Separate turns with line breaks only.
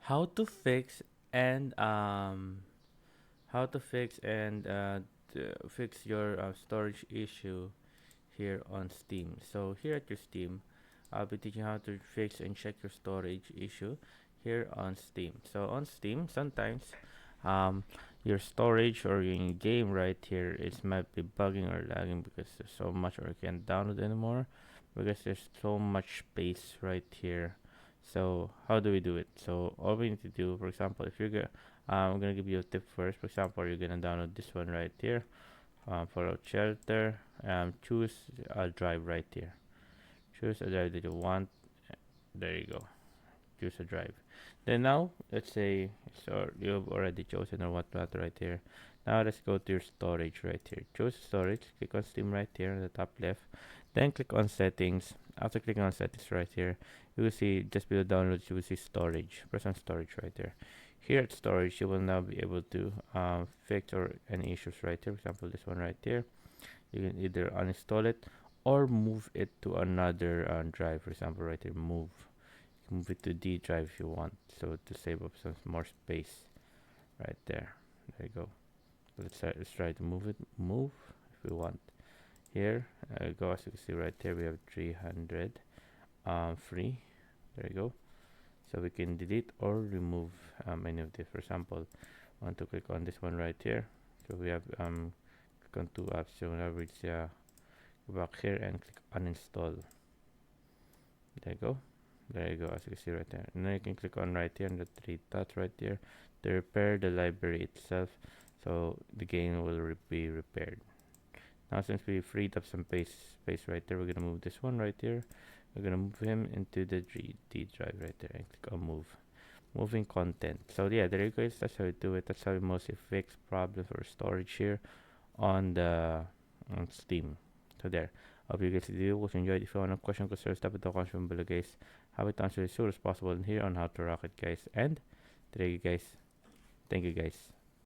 how to fix and how to fix and fix your storage issue here on Steam. So here at your Steam, I'll be teaching how to fix and check your storage issue here on Steam. So on Steam, sometimes um, your storage or your game right here is might be bugging or lagging because there's so much or you can't download anymore because there's so much space right here. So how do we do it? So all we need to do, for example, if you're I'm gonna give you a tip first. For example, you're gonna download this one right here, Fallout Shelter. Choose a drive right here. Choose a drive that you want. There you go. Choose a drive. Then now, let's say, so you've already chosen or whatnot right here. Now let's go to your storage right here. Choose storage. Click on Steam right here on the top left. Then click on settings. After clicking on settings right here, you will see just below downloads. You will see storage. Press on storage right there. Here at storage, you will now be able to fix or any issues right here. For example, this one right here. You can either uninstall it or move it to another drive. For example, right here, move it to D drive if you want, so to save up some more space right there. There you go. Let's try to move if we want. Here go, as you can see right here we have 300 free. There you go. So we can delete or remove any of this. For example, I want to click on this one right here. So we have click on two apps. So now we go back here and click uninstall. There you go. There you go, as you can see right there. And then you can click on right here on the three dots right there to repair the library itself, so the game will be repaired. Now since we freed up some space right there, we're gonna move this one right here. We're gonna move him into the D drive right there and click on move. Moving content. So yeah, there you go. That's how you do it. That's how you mostly fix problems or storage here on the on Steam. So there. Hope you guys enjoyed. If you want a question, consider step it the comment below, guys. Have it answered as soon as possible in here on how to rock it, guys. And there you guys. Thank you, guys.